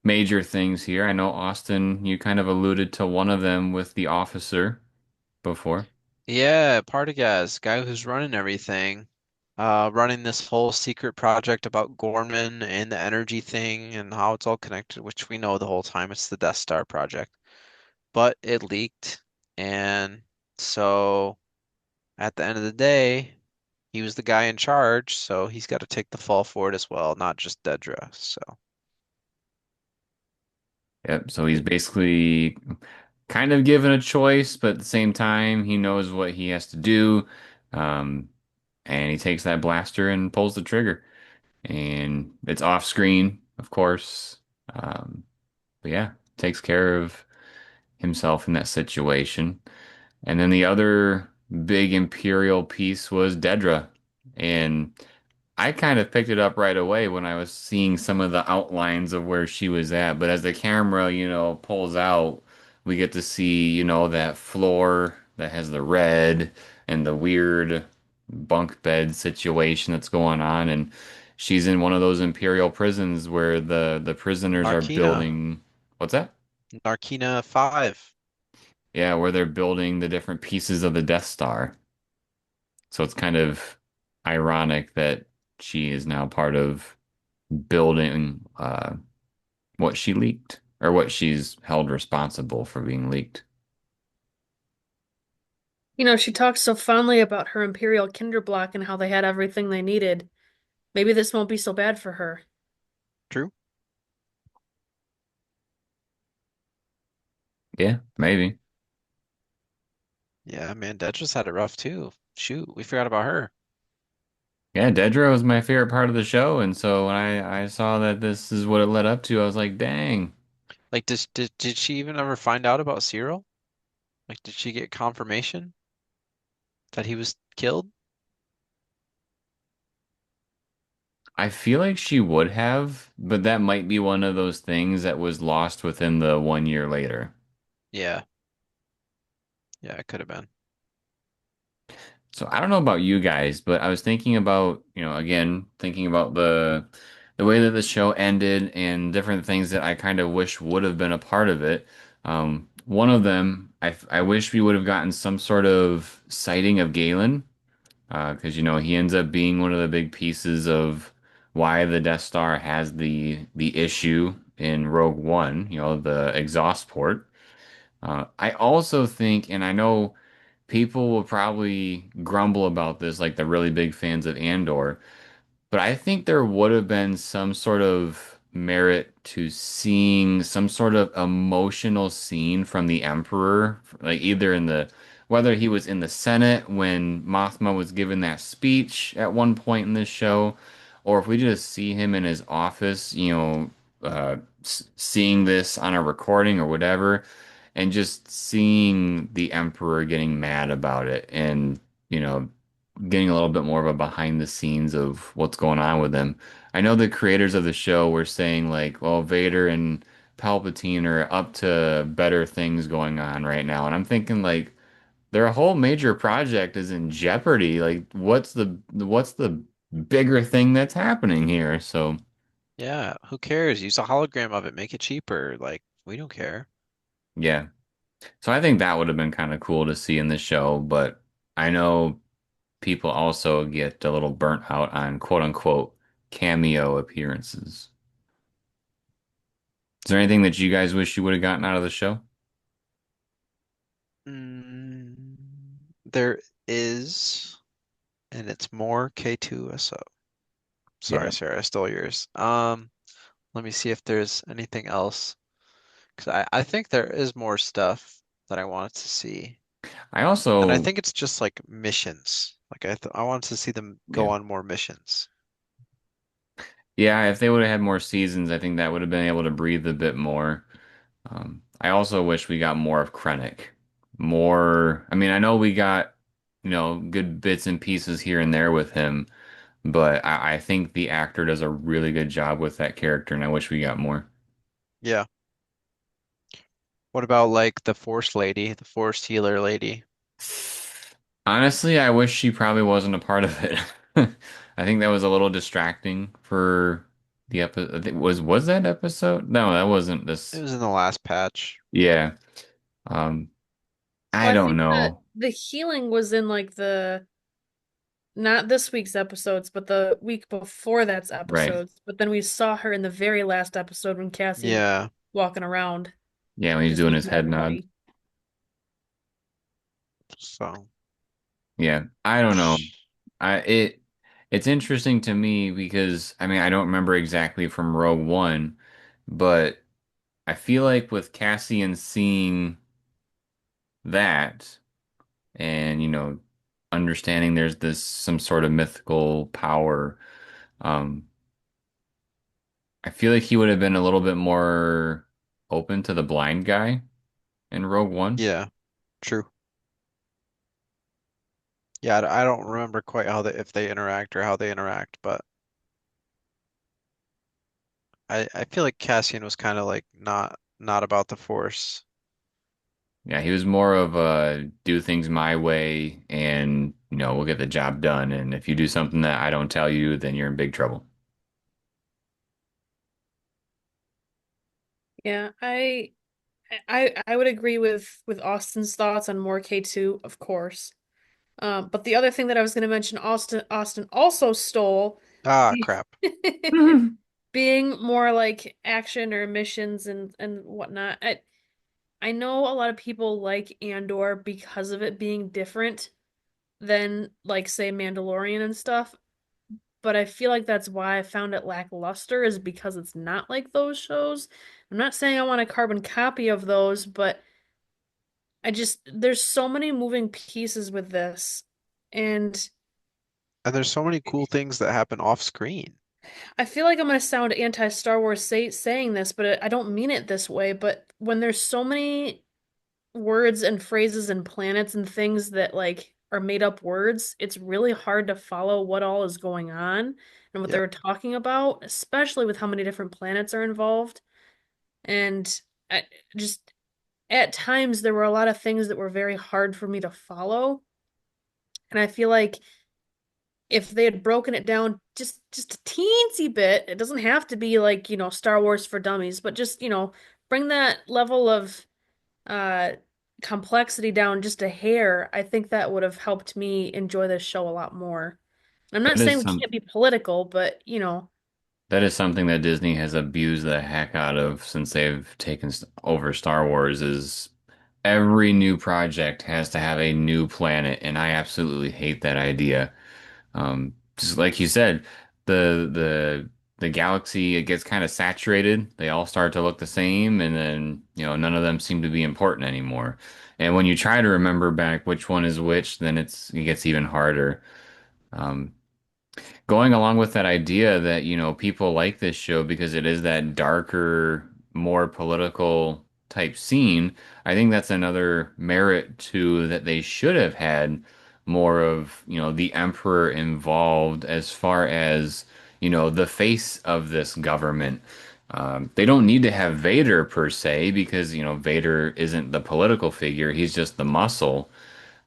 major things here. I know Austin, you kind of alluded to one of them with the officer before. Yeah, Partagaz, guy who's running everything, running this whole secret project about Gorman and the energy thing and how it's all connected, which we know the whole time it's the Death Star project. But it leaked, and so at the end of the day, he was the guy in charge, so he's got to take the fall for it as well, not just Dedra. So, Yep. So he's basically kind of given a choice, but at the same time, he knows what he has to do. Um, and he takes that blaster and pulls the trigger. And it's off screen, of course. Um, but yeah, takes care of himself in that situation. And then the other big Imperial piece was Dedra. And I kind of picked it up right away when I was seeing some of the outlines of where she was at. But as the camera, pulls out, we get to see, that floor that has the red and the weird bunk bed situation that's going on. And she's in one of those Imperial prisons where the prisoners are Narkina, building, what's that? Narkina 5. Yeah, where they're building the different pieces of the Death Star. So it's kind of ironic that she is now part of building what she leaked or what she's held responsible for being leaked. She talks so fondly about her Imperial Kinderblock and how they had everything they needed. Maybe this won't be so bad for her. True. Yeah, maybe. Yeah, man, Dedra's had it rough too. Shoot, we forgot about her. Yeah, Dedra was my favorite part of the show, and so when I saw that this is what it led up to, I was like, dang. Like, did she even ever find out about Cyril? Like, did she get confirmation that he was killed? I feel like she would have, but that might be one of those things that was lost within the 1 year later. Yeah, yeah, it could have been. So I don't know about you guys, but I was thinking about, again, thinking about the way that the show ended and different things that I kind of wish would have been a part of it. One of them, I wish we would have gotten some sort of sighting of Galen, because he ends up being one of the big pieces of why the Death Star has the issue in Rogue One, the exhaust port. I also think, and I know people will probably grumble about this, like the really big fans of Andor, but I think there would have been some sort of merit to seeing some sort of emotional scene from the Emperor, like either whether he was in the Senate when Mothma was given that speech at one point in this show, or if we just see him in his office, seeing this on a recording or whatever, and just seeing the Emperor getting mad about it and, you know, getting a little bit more of a behind the scenes of what's going on with them. I know the creators of the show were saying like, well, Vader and Palpatine are up to better things going on right now. And I'm thinking like their whole major project is in jeopardy. Like what's the bigger thing that's happening here? So Yeah, who cares? Use a hologram of it, make it cheaper. Like, we don't care. yeah. So I think that would have been kind of cool to see in the show, but I know people also get a little burnt out on quote unquote cameo appearances. Is there anything that you guys wish you would have gotten out of the show? Mm, there is, and it's more K2SO. Sorry, Yeah. Sarah, I stole yours. Let me see if there's anything else. Because I think there is more stuff that I wanted to see. I And I also, think it's just like missions. Like I wanted to see them go yeah. on more missions. Yeah, if they would have had more seasons, I think that would have been able to breathe a bit more. I also wish we got more of Krennic. More, I mean, I know we got, good bits and pieces here and there with him, but I think the actor does a really good job with that character, and I wish we got more. Yeah. What about like the Force lady, the Force healer lady? Honestly, I wish she probably wasn't a part of it. I think that was a little distracting for the episode was that episode? No, that wasn't It this. was in the last patch. Yeah. Um, I Well, I don't think that know. the healing was in like the not this week's episodes, but the week before that's Right. episodes. But then we saw her in the very last episode when Cassie's Yeah. walking around Yeah, when he's just doing his healing head nod. everybody. So, Yeah, I don't know. It's interesting to me because I mean I don't remember exactly from Rogue One, but I feel like with Cassian seeing that and understanding there's this some sort of mythical power, um, I feel like he would have been a little bit more open to the blind guy in Rogue One. yeah, true. Yeah, I don't remember quite how they if they interact or how they interact, but I feel like Cassian was kind of like not about the Force. Yeah, he was more of a do things my way and we'll get the job done. And if you do something that I don't tell you, then you're in big trouble. Yeah, I would agree with Austin's thoughts on more K2, of course. But the other thing that I was going to mention, Austin also stole Ah, crap. being more like action or missions and whatnot. I know a lot of people like Andor because of it being different than like say Mandalorian and stuff, but I feel like that's why I found it lackluster is because it's not like those shows. I'm not saying I want a carbon copy of those, but there's so many moving pieces with this. And And there's so many cool things that happen off screen. I feel like I'm gonna sound anti-Star Wars saying this, but I don't mean it this way. But when there's so many words and phrases and planets and things that like are made up words, it's really hard to follow what all is going on and what they Yep. were talking about, especially with how many different planets are involved. And I, just at times there were a lot of things that were very hard for me to follow. And I feel like if they had broken it down just a teensy bit, it doesn't have to be like, Star Wars for dummies, but just, bring that level of uh complexity down just a hair, I think that would have helped me enjoy this show a lot more. I'm not That saying is we some can't be political, but that is something that Disney has abused the heck out of since they've taken over Star Wars is every new project has to have a new planet, and I absolutely hate that idea. Just like you said, the galaxy it gets kind of saturated. They all start to look the same, and then none of them seem to be important anymore. And when you try to remember back which one is which, then it gets even harder. Um, Going along with that idea that people like this show because it is that darker, more political type scene. I think that's another merit to that they should have had more of the emperor involved as far as the face of this government. They don't need to have Vader per se because Vader isn't the political figure, he's just the muscle.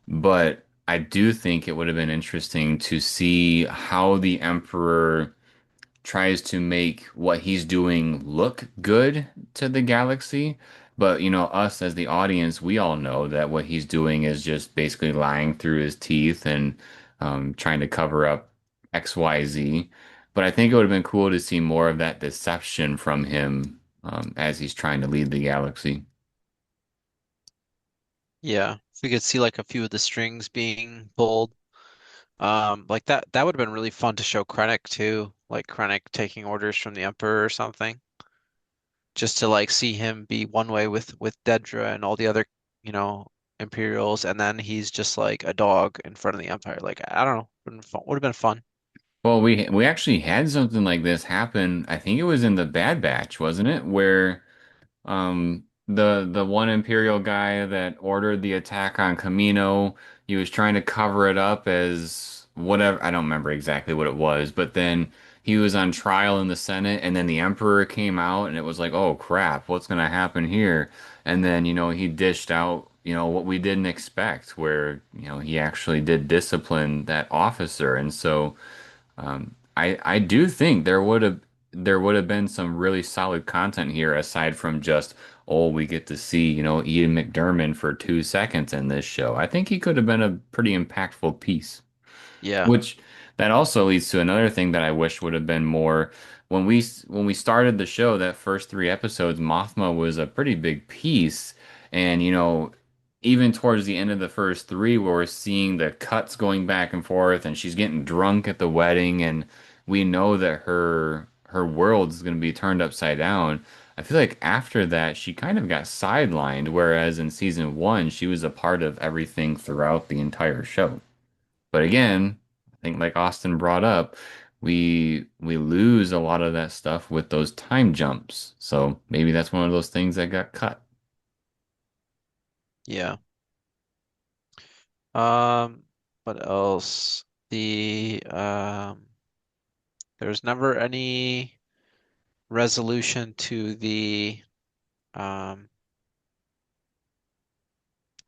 But I do think it would have been interesting to see how the Emperor tries to make what he's doing look good to the galaxy. But, us as the audience, we all know that what he's doing is just basically lying through his teeth and trying to cover up XYZ. But I think it would have been cool to see more of that deception from him as he's trying to lead the galaxy. Yeah. If we could see like a few of the strings being pulled. Like that would have been really fun to show Krennic too, like Krennic taking orders from the Emperor or something. Just to like see him be one way with Dedra and all the other, you know, Imperials, and then he's just like a dog in front of the Empire. Like I don't know, would have been fun. Well, we actually had something like this happen. I think it was in the Bad Batch, wasn't it? Where the one Imperial guy that ordered the attack on Camino, he was trying to cover it up as whatever. I don't remember exactly what it was, but then he was on trial in the Senate, and then the Emperor came out, and it was like, oh crap, what's gonna happen here? And then he dished out what we didn't expect, where he actually did discipline that officer, and so. I do think there would have. there would have been some really solid content here aside from just, oh, we get to see, Ian McDiarmid for 2 seconds in this show. I think he could have been a pretty impactful piece. Yeah. Which that also leads to another thing that I wish would have been more when we started the show, that first 3 episodes, Mothma was a pretty big piece. And even towards the end of the first three, where we're seeing the cuts going back and forth and she's getting drunk at the wedding and we know that her world is going to be turned upside down. I feel like after that she kind of got sidelined, whereas in season one she was a part of everything throughout the entire show. But again, I think like Austin brought up, we lose a lot of that stuff with those time jumps. So maybe that's one of those things that got cut. Yeah. Um, what else? There's never any resolution to the um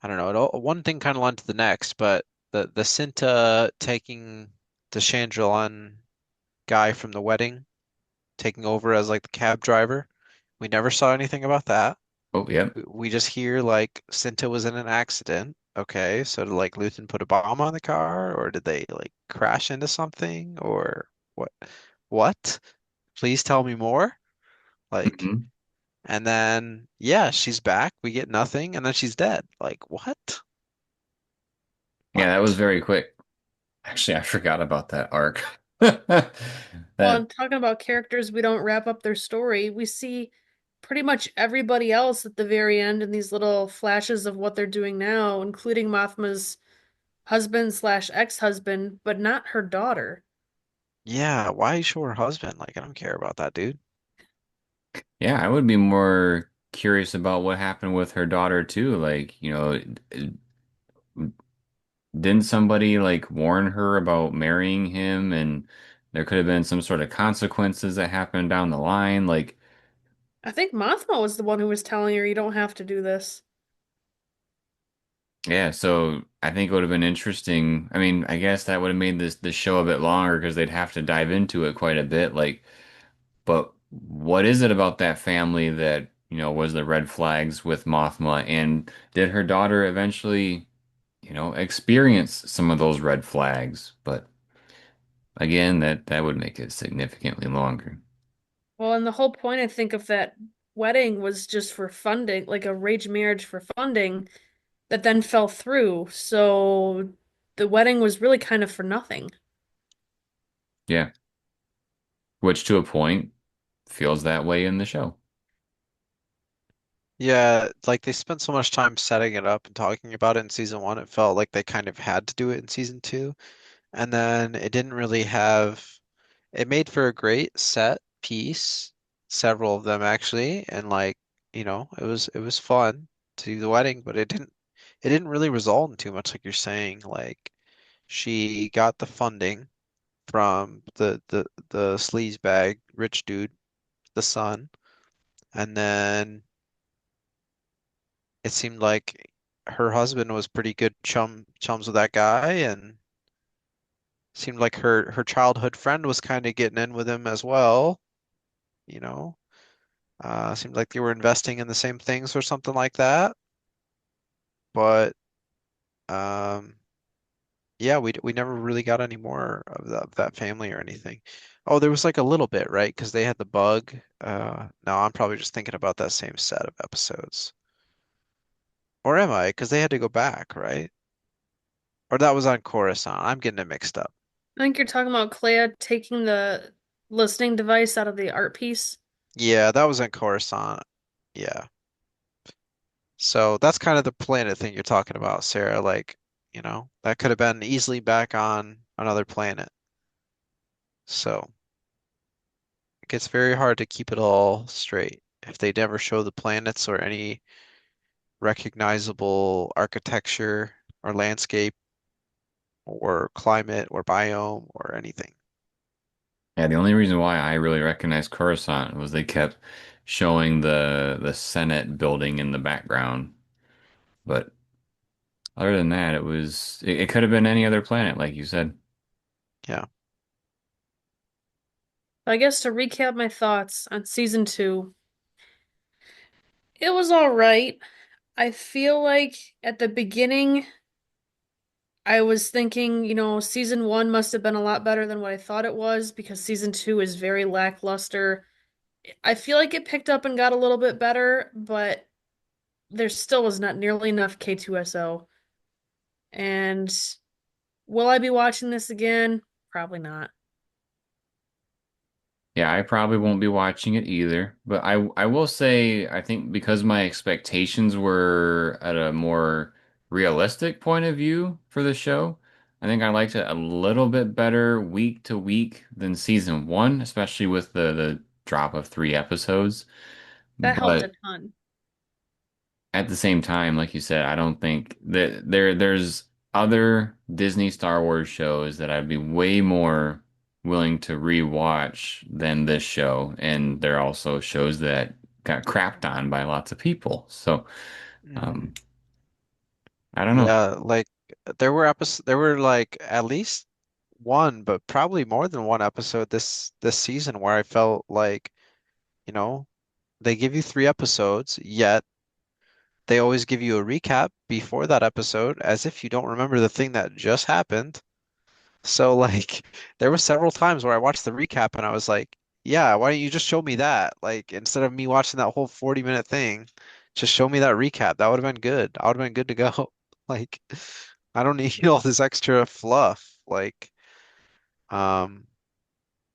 I don't know. One thing kind of led to the next, but the Cinta taking the Chandrilan guy from the wedding, taking over as like the cab driver. We never saw anything about that. Oh, yep. We just hear like Cinta was in an accident. Okay, so did like Luthen put a bomb on the car, or did they like crash into something, or what? What? Please tell me more. Like, hmm and then yeah, she's back. We get nothing, and then she's dead. Like, what? Yeah, that was What? very quick. Actually, I forgot about that arc. Well, That I'm talking about characters we don't wrap up their story. We see pretty much everybody else at the very end in these little flashes of what they're doing now, including Mothma's husband slash ex-husband, but not her daughter. Yeah, why show her husband? Like, I don't care about that dude. yeah, I would be more curious about what happened with her daughter too. Like, didn't somebody like warn her about marrying him and there could have been some sort of consequences that happened down the line? Like, I think Mothma was the one who was telling her you don't have to do this. yeah, so I think it would have been interesting. I mean, I guess that would have made this show a bit longer because they'd have to dive into it quite a bit. Like, but what is it about that family that, was the red flags with Mothma? And did her daughter eventually, experience some of those red flags? But again, that would make it significantly longer. Well, and the whole point, I think, of that wedding was just for funding, like a arranged marriage for funding that then fell through. So the wedding was really kind of for nothing. Yeah, which to a point feels that way in the show. Yeah, like they spent so much time setting it up and talking about it in season one, it felt like they kind of had to do it in season two. And then it didn't really have, it made for a great set piece, several of them actually, and like, it was fun to do the wedding, but it didn't really result in too much like you're saying. Like she got the funding from the sleaze bag rich dude, the son, and then it seemed like her husband was pretty good chums with that guy, and seemed like her childhood friend was kind of getting in with him as well, you know. Seemed like they were investing in the same things or something like that. But um, yeah, we never really got any more of that family or anything. Oh, there was like a little bit, right? Because they had the bug. No, I'm probably just thinking about that same set of episodes. Or am I? Because they had to go back, right? Or that was on Coruscant. I'm getting it mixed up. I think you're talking about Clea taking the listening device out of the art piece. Yeah, that was on Coruscant. Yeah. So that's kind of the planet thing you're talking about, Sarah. Like, that could have been easily back on another planet. So it gets very hard to keep it all straight if they never show the planets or any recognizable architecture or landscape or climate or biome or anything. Yeah, the only reason why I really recognized Coruscant was they kept showing the Senate building in the background. But other than that, it could have been any other planet, like you said. Yeah. I guess to recap my thoughts on season two, it was all right. I feel like at the beginning, I was thinking, season one must have been a lot better than what I thought it was because season two is very lackluster. I feel like it picked up and got a little bit better, but there still was not nearly enough K2SO. And will I be watching this again? Probably not. Yeah, I probably won't be watching it either, but I will say I think because my expectations were at a more realistic point of view for the show, I think I liked it a little bit better week to week than season one, especially with the drop of 3 episodes. That helped a But ton. at the same time, like you said, I don't think that there's other Disney Star Wars shows that I'd be way more willing to rewatch than this show, and there are also shows that got crapped on by lots of people. So, Mm. um, I don't know. Yeah, like there were like at least one, but probably more than one episode this season where I felt like, you know, they give you 3 episodes, yet they always give you a recap before that episode as if you don't remember the thing that just happened. So like there were several times where I watched the recap and I was like, yeah, why don't you just show me that? Like instead of me watching that whole 40-minute thing, just show me that recap. That would have been good. I would have been good to go. Like I don't need all this extra fluff. Like um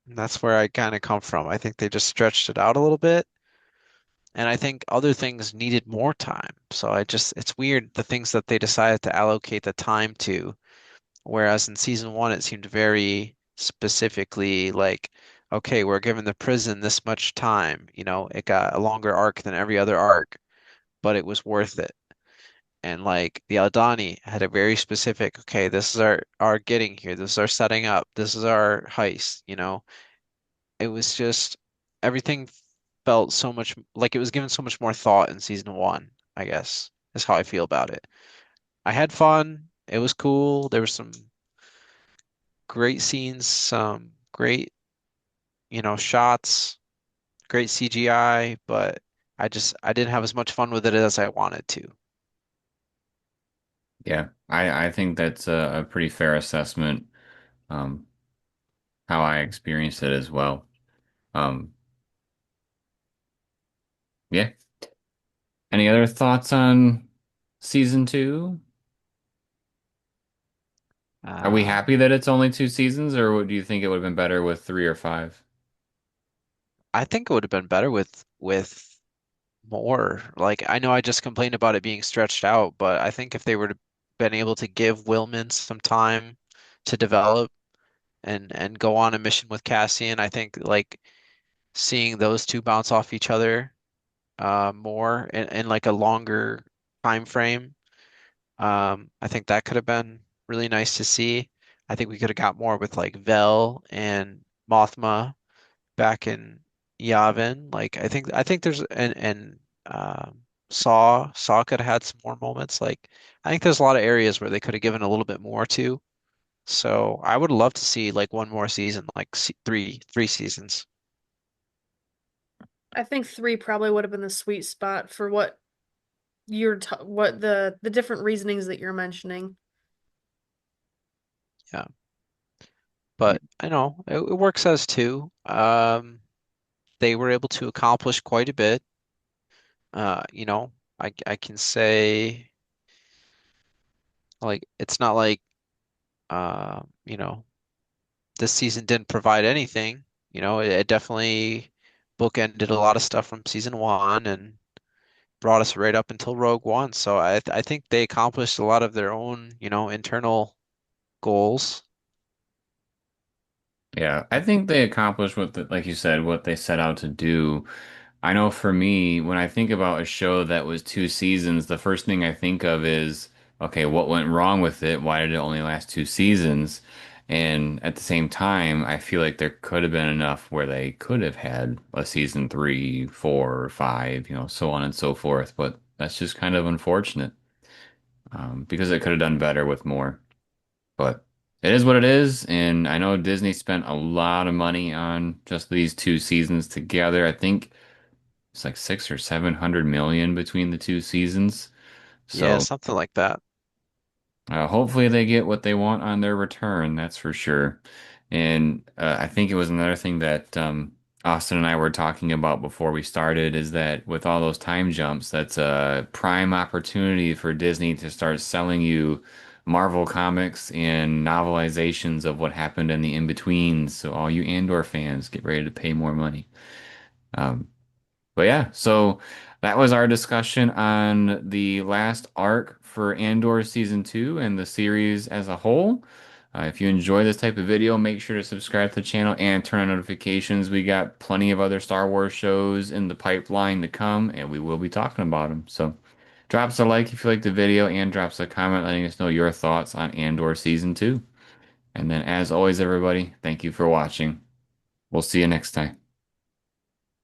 that's where I kind of come from. I think they just stretched it out a little bit. And I think other things needed more time. So it's weird the things that they decided to allocate the time to. Whereas in season one, it seemed very specifically like, okay, we're giving the prison this much time. You know, it got a longer arc than every other arc, but it was worth it. And like the Aldani had a very specific, okay, this is our getting here, this is our setting up, this is our heist, you know. It was just everything felt so much like it was given so much more thought in season one, I guess, is how I feel about it. I had fun. It was cool. There were some great scenes, some great, shots, great CGI, but I didn't have as much fun with it as I wanted to. Yeah, I think that's a pretty fair assessment. Um, how I experienced it as well. Um, yeah. Any other thoughts on season two? Are we Um, happy that it's only 2 seasons, or do you think it would have been better with 3 or 5? I think it would have been better with more. Like I know I just complained about it being stretched out, but I think if they were to been able to give Willman some time to develop and go on a mission with Cassian, I think like seeing those two bounce off each other more in like a longer time frame. I think that could have been really nice to see. I think we could have got more with like Vel and Mothma back in Yavin. Like I think there's and Saw could have had some more moments. Like I think there's a lot of areas where they could have given a little bit more to. So I would love to see like one more season, like three seasons. I think three probably would have been the sweet spot for what the different reasonings that you're mentioning. Yeah, but I know it works as two. They were able to accomplish quite a bit. You know, I can say like it's not like you know, this season didn't provide anything. You know, it definitely bookended a lot of stuff from season one and brought us right up until Rogue One. So I think they accomplished a lot of their own, internal goals. Yeah, I think they accomplished like you said, what they set out to do. I know for me, when I think about a show that was 2 seasons, the first thing I think of is, okay, what went wrong with it? Why did it only last 2 seasons? And at the same time, I feel like there could have been enough where they could have had a season 3, 4, 5, so on and so forth. But that's just kind of unfortunate, because it could have done better with more. But it is what it is, and I know Disney spent a lot of money on just these two seasons together. I think it's like 600 or 700 million between the two seasons. Yeah, So something like that. hopefully they get what they want on their return, that's for sure. And I think it was another thing that Austin and I were talking about before we started is that with all those time jumps, that's a prime opportunity for Disney to start selling you Marvel comics and novelizations of what happened in the in-betweens. So all you Andor fans, get ready to pay more money. Um, but yeah, so that was our discussion on the last arc for Andor season 2 and the series as a whole. If you enjoy this type of video, make sure to subscribe to the channel and turn on notifications. We got plenty of other Star Wars shows in the pipeline to come, and we will be talking about them. So drop us a like if you like the video and drop us a comment letting us know your thoughts on Andor season 2. And then as always, everybody, thank you for watching. We'll see you next time.